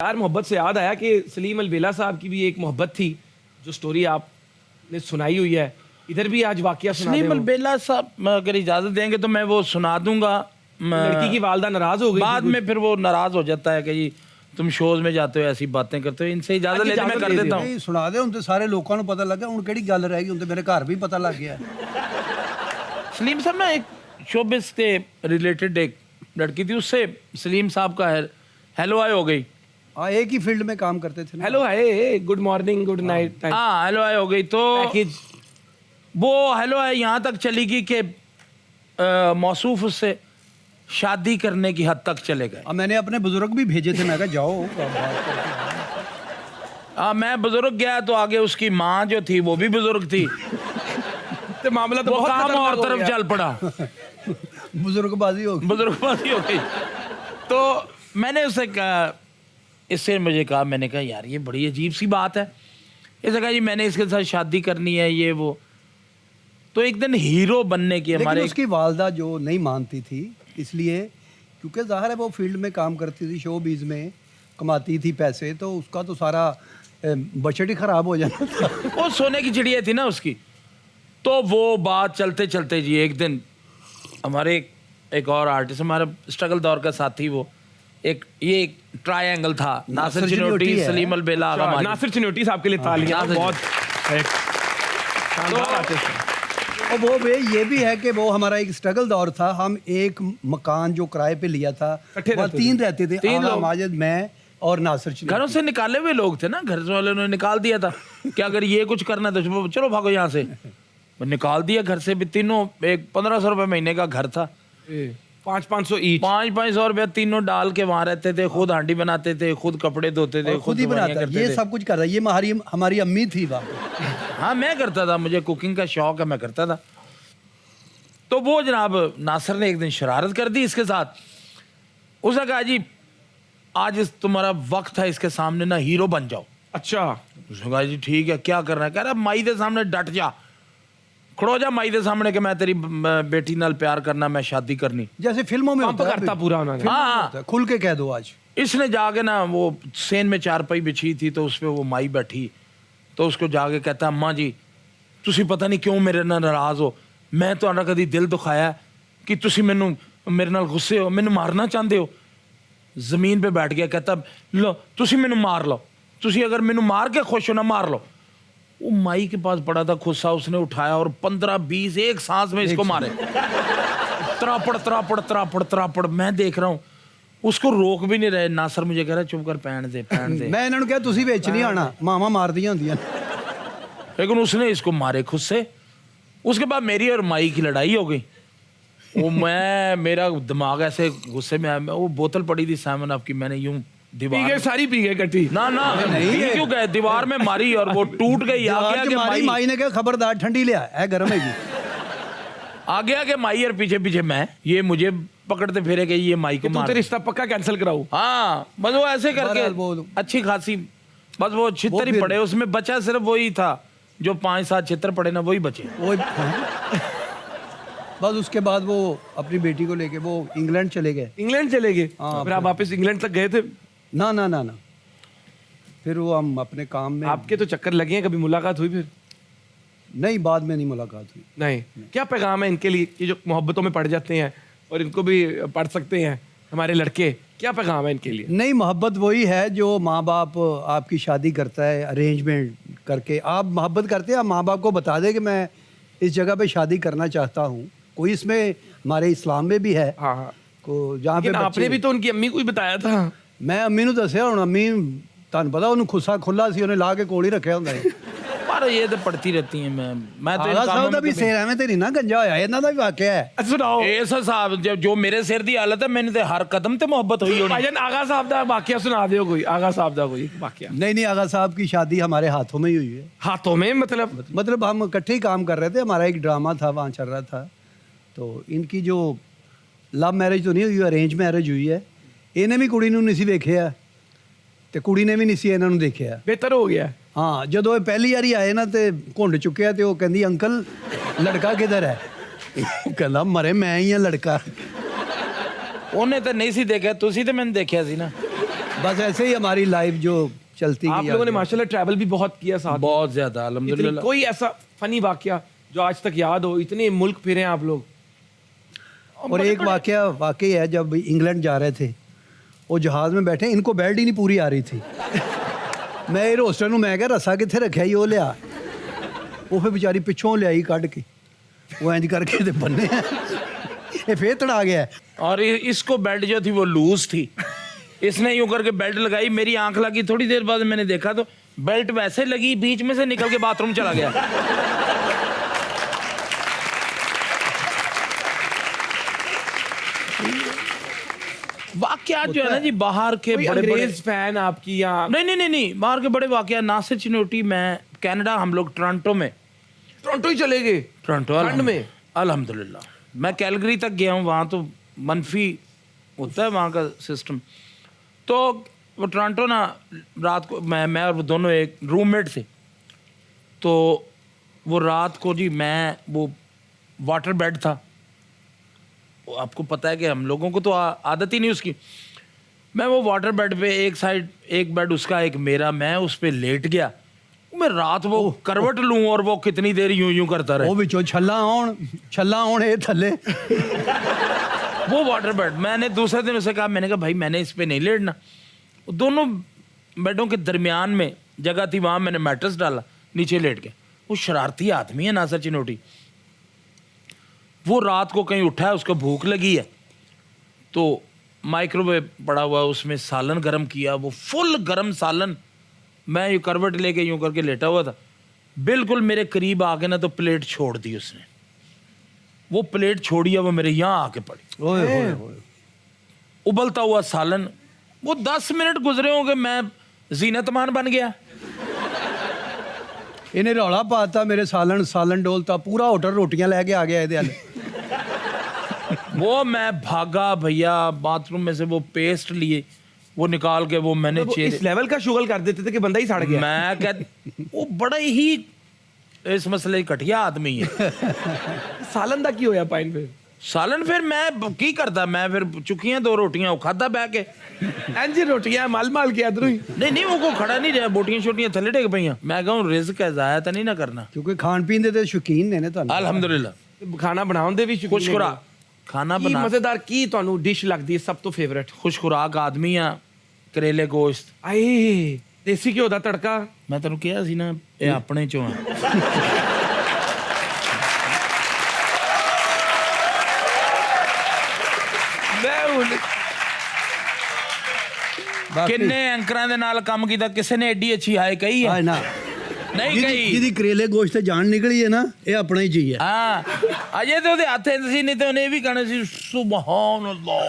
यार मोहब्बत से याद आया कि सलीम अलबेला साहब की भी एक मोहब्बत थी जो स्टोरी आपने सुनाई हुई है। इधर भी आज वाकया सुना सलीम दे वो। अलबेला साहब अगर इजाज़त देंगे तो मैं वो सुना दूंगा। लड़की की वालदा नाराज हो गई बाद में फिर वो नाराज हो जाता है कि जी तुम शोज में जाते हो ऐसी बातें करते हो। इनसे इजाज़त लेते मैं कर देता हूँ। नहीं सुना दे, ਹੁਣ ਤੇ ਸਾਰੇ ਲੋਕਾਂ ਨੂੰ ਪਤਾ ਲੱਗਾ, ਹੁਣ ਕਿਹੜੀ ਗੱਲ ਰਹਿ ਗਈ, ਹੁਣ ਤੇ ਮੇਰੇ ਘਰ ਵੀ ਪਤਾ ਲੱਗ ਗਿਆ। सलीम साहब ना एक शोबिस से रिलेटेड एक लड़की थी, उससे सलीम साहब का हेलो हाय हो गई। हाँ, एक ही फील्ड में काम करते थे ना। Hello hi good morning good night हाँ हेलो हाय हो गई तो पैकेज। वो हेलो हाय यहाँ तक चली गई कि मौसूफ उससे शादी करने की हद तक चले गए। अब मैंने अपने बुजुर्ग भी भेजे थे, मैं कहा जाओ बात करके। मैं बुजुर्ग गया तो आगे उसकी माँ जो थी वो भी बुजुर्ग थी, तो मामला तो वो बहुत काम खतरनाक और हो तरफ गया। चल पड़ा, बुजुर्गबाजी हो गई। बुजुर्गबाजी हो गई। तो मैंने उससे कहा, इससे मुझे कहा, मैंने कहा यार ये बड़ी अजीब सी बात है। इसने कहा जी मैंने इसके साथ शादी करनी है ये वो। तो एक दिन हीरो बनने की लेकिन हमारे उसकी वालदा जो नहीं मानती थी, इसलिए क्योंकि जाहिर है वो फील्ड में काम करती थी, शो बीज में कमाती थी पैसे, तो उसका तो सारा बजट ही खराब हो जाना था। वो सोने की चिड़िया थी ना उसकी। तो वो बात चलते चलते जी एक दिन हमारे एक और आर्टिस्ट, हमारा स्ट्रगल दौर का साथी, वो एक ये एक ट्रायंगल था, नासिर चिनोटी, सलीम अलबेला, आगा अच्छा, माजिद। नासिर चिनोटी साहब के लिए तालियां। नासिर बहुत शानदार आर्टिस्ट हैं। और वो वे ये भी है कि वो हमारा एक स्ट्रगल दौर था। हम एक मकान जो किराए पे लिया था, इकट्ठे वहाँ रहते तीन रहते थे, तीन आगा लोग। माजिद, मैं और नासिर चिनोटी। घरों से निकाले हुए लोग थे ना, घर वालों ने निकाल दिया था कि अगर ये कुछ करना है तो चलो भागो यहाँ से। निकाल दिया घर से भी तीनों। एक 1500 रुपये महीने का घर था, 500 ईच। 500 रुपया तीनों डाल के वहां रहते थे, खुद हांडी बनाते थे, खुद कपड़े धोते थे, और खुद ही सफाइयाँ बनाता है, करते ये थे। सब कुछ कर रहा है। ये हमारी अम्मी थी वहाँ। हाँ मैं करता था, मुझे कुकिंग का शौक है, मैं करता था। तो वो जनाब नासिर ने एक दिन शरारत कर दी इसके साथ। उसने कहा जी आज तुम्हारा वक्त है, इसके सामने ना हीरो बन जाओ। अच्छा उसने कहा जी ठीक है, क्या करना है? कह रहा माई दे सामने डट जा, खड़ो जा माई दे सामने कि मैं तेरी बेटी नाल प्यार करना, मैं शादी करनी। जैसे फिल्मों में पंप होता है, करता पूरा उन्होंने। फिल्मों में हाँ। होता है, खुल के कह दो आज। इसने जाके ना वो सेन में चारपाई बिछी थी, तो उस पर वो माई बैठी, तो उसको जाके कहता अम्मा जी तुसी पता नहीं क्यों मेरे नाल नाराज हो, मैं तुहाडा कदी दिल दुखाया कि तुसी मैनू मेरे नाल गुस्से हो, मैनू मारना चाहते हो। जमीन पे बैठ गया, कहता लो तुसी मैनू मार लो, तुसी अगर मैनू मार के खुश हो ना मार लो। वो माई के पास पड़ा था खुस्सा, उसने उठाया और 15-20 एक सांस में इसको मारे। त्रापड़ त्रापड़ त्रापड़ त्रापड़। मैं देख रहा हूँ उसको रोक भी नहीं रहे। नासिर मुझे कह रहा चुप कर, पैन दे पैन दे। मैं इन्होंने कहा तुसी विच नहीं आना, मामा मार दिया होंदियां। लेकिन उसने इसको मारे खुद से। उसके बाद मेरी और माई की लड़ाई हो गई। वो मेरा दिमाग ऐसे गुस्से में आया, वो बोतल पड़ी थी सामन आपकी, मैंने यूं पी दीवार गए, सारी पी गए कट्टी। ना ना नहीं क्यों गए, दीवार में मारी और वो टूट गई। आगे आगे मारी, माई ने कहा खबरदार ठंडी ले आ, गर्म है। आगे आगे माई और पीछे पीछे मैं, ये मुझे पकड़ते फिरे गई, ये माई को तू तो मार। रिश्ता पक्का कैंसिल कराऊं। हाँ बस वो ऐसे करके वो- अच्छी खासी बस वो छितर ही फिर- पड़े, उसमें बचा सिर्फ वही था जो 5-7 छितर पड़े ना, वही बचे। वो बस उसके बाद वो अपनी बेटी को लेके वो इंग्लैंड चले गए। इंग्लैंड चले गए, हाँ, फिर आप वापस इंग्लैंड तक गए थे। ना ना ना ना, फिर वो हम अपने काम में। आपके तो चक्कर लगे हैं, कभी मुलाकात हुई फिर? नहीं, बाद में नहीं मुलाकात हुई। नहीं। क्या पैगाम है इनके लिए, ये जो मोहब्बतों में पड़ जाते हैं और इनको भी पढ़ सकते हैं हमारे लड़के, क्या पैगाम है इनके लिए? नहीं, मोहब्बत वही है जो माँ बाप आपकी शादी करता है अरेंजमेंट करके। आप मोहब्बत करते हैं, आप माँ बाप को बता दें कि मैं इस जगह पे शादी करना चाहता हूँ। कोई इसमें हमारे इस्लाम में भी है हाँ हाँ। को जहाँ पे लेकिन आपने भी तो उनकी अम्मी को ही बताया था। मैं अम्मी ਨੂੰ ਦੱਸਿਆ ਹੁਣ अम्मी ਤੁਹਾਨੂੰ पता ਉਹਨੂੰ ਖੁੱਸਾ ਖੁੱਲਾ ਸੀ, ਉਹਨੇ ਲਾ ਕੇ ਕੋਲ ਹੀ ਰੱਖਿਆ ਹੁੰਦਾ ਹੈ। पर ये तो पड़ती रहती हैं। मैं तो इन ਆਲਾ कामों ਸਾਹਿਬ ਦਾ में ਵੀ कभी- ਸਿਰ ਐਵੇਂ ਤੇ ਨਹੀਂ ਨਾ ਗੰਜਾ ਹੋਇਆ, ਇਹਨਾਂ ਦਾ ਵੀ ਵਾਕਿਆ ਹੈ। सुनाओ इस हिसाब जो मेरे सिर दी हालत है, मैंने तो हर कदम ते मोहब्बत हुई होनी। भाईजान आगा साहब दा वाकया सुना दियो कोई, आगा साहब दा कोई वाकया। नहीं नहीं, आगा साहब की शादी हमारे हाथों में ही हुई है। हाथों में मतलब हम इकट्ठे ही काम कर रहे थे, हमारा एक ड्रामा था वहाँ चल रहा था। तो इनकी जो लव मैरिज तो नहीं हुई, अरेंज मैरिज हुई है। इन्हें भी कुड़ी नूं नहीं सी वेखिया ਤੇ ਕੁੜੀ ਨੇ ਵੀ ਨਹੀਂ ਸੀ ਇਹਨਾਂ ਨੂੰ ਦੇਖਿਆ। बेहतर हो गया। ਹਾਂ, ਜਦੋਂ ਇਹ ਪਹਿਲੀ ਵਾਰੀ ਆਏ ਨਾ ਤੇ ਘੁੰਡ ਚੁੱਕਿਆ ਤੇ ਉਹ ਕਹਿੰਦੀ ਅੰਕਲ ਲੜਕਾ ਕਿਧਰ ਹੈ? ਉਹ ਕਹਿੰਦਾ ਮਰੇ ਮੈਂ ਹੀ ਆ ਲੜਕਾ। ਉਹਨੇ ਤਾਂ ਨਹੀਂ ਸੀ ਦੇਖਿਆ, ਤੁਸੀਂ ਤੇ ਮੈਨੂੰ ਦੇਖਿਆ ਸੀ ਨਾ। बस ऐसे ही हमारी लाइफ जो चलती आप गई लोगों ने आगे। माशाल्लाह ट्रैवल भी बहुत किया साथ में। बहुत ज्यादा इतनी अल्हम्दुलिल्लाह। कोई ऐसा फनी वाकया जो आज तक याद हो, इतने मुल्क फिरे हैं आप लोग। और एक वाकया वाकई है, जब इंग्लैंड जा रहे थे वो जहाज़ में बैठे, इनको बेल्ट ही नहीं पूरी आ रही थी। मैं एयर होस्टर ਨੂੰ ਮੈਂ ਕਿਹਾ रस्सा किथे रखा ही वो लिया, वो फिर बेचारी पिछों लियाई कढ़ के, वो इंज करके ते बन्ने ये फिर तड़ा गया है। और इसको बेल्ट जो थी वो लूज थी, इसने यूं करके बेल्ट लगाई, मेरी आंख लगी, थोड़ी देर बाद मैंने देखा तो बेल्ट वैसे लगी, बीच में से निकल के बाथरूम चला गया। वाकयात जो है ना जी बाहर के कोई बड़े बड़े, अंग्रेज फैन आपकी या नहीं बाहर के बड़े वाकया। नासिर चिनोटी, मैं कनाडा, हम लोग टोरंटो में, टोरंटो ही चले गए टोरंटो ठंड में? अल्हम्दुलिल्लाह। मैं कैलगरी तक गया हूँ, वहाँ तो मनफी होता है वहाँ का सिस्टम। तो वो टोरंटो ना, रात को मैं और वो दोनों एक रूममेट थे। तो वो रात को जी, मैं वो वाटर बेड था, वो आपको पता है कि हम लोगों को तो आदत ही नहीं उसकी। मैं वो वाटर बेड पे, एक साइड एक बेड उसका एक मेरा, मैं उस पे लेट गया। मैं रात वो करवट लूं और वो कितनी देर यूं यूं करता रहे। वो बिचो छल्ला आउण ये थल्ले। वो वाटर बेड, मैंने दूसरे दिन उसे कहा, मैंने कहा भाई मैंने इस पे नहीं लेटना। दोनों बेडों के दरमियान में जगह थी, वहां मैंने मैट्रेस डाला, नीचे लेट गया। वो शरारती आदमी है नासिर चिनोटी, वो रात को कहीं उठा है, उसको भूख लगी है, तो माइक्रोवेव पड़ा हुआ है, उसमें सालन गर्म किया, वो फुल गर्म सालन, मैं यूँ करवट लेके यूं करके लेटा हुआ था, बिल्कुल मेरे करीब आके ना तो प्लेट छोड़ दी उसने। वो प्लेट छोड़ी है, वो मेरे यहाँ आके पड़ी, ओए होए होए। उबलता हुआ सालन। वो 10 मिनट गुजरे होंगे, मैं जीनतमान बन गया। इन्हें रौला पाता, मेरे सालन डोलता, पूरा होटल रोटियां लेके आ गया ये। वो मैं भागा भैया, बाथरूम में से वो पेस्ट लिए, वो निकाल के वो मैंने तो इस लेवल का शुगल कर देते थे कि बंदा ही सड़ गया। मैं कह, वो बड़ा ही इस मसले घटिया आदमी है। सालन दा की होया पाइन पे? सालन फिर मैं की करता, मैं फिर चुकियां 2 रोटियां खादा बह के। इंज रोटियां माल के अदरू ही। नहीं वो को खड़ा नहीं रहा, बोटियां छोटियां थले टेक पईयां। मैं कहूं रिस्क है, जाया तो नहीं ना करना। क्योंकि खान पीन दे शौकीन ने ना ਤੁਹਾਨੂੰ। अल्हम्दुलिल्लाह। खाना बनाउन दे भी शौकीन खुश खुराक खाना की बना, मजेदार की ਤੁਹਾਨੂੰ डिश लगदी है सब तो फेवरेट? खुश खुराक आदमी आ। करेले गोश्त, आए देसी घिओ ਦਾ ਤੜਕਾ। मैं तेन कहा सी ना, ये अपने चो आ। किन्ने एंकरां दे नाल काम कीता, किसी ने एडी अच्छी हाय कही है? हाय ना, नहीं कही। ਜਿਹਦੀ ਕਰੇਲੇ ਗੋਸ਼ਤ ਤੇ ਜਾਨ ਨਿਕਲੀ ਹੈ ਨਾ, ਇਹ ਆਪਣਾ ਹੀ ਚੀਜ਼ ਹੈ। हाँ अजय तो हथे सी, नहीं तो उन्हें भी कहना सी सुबहान अल्लाह।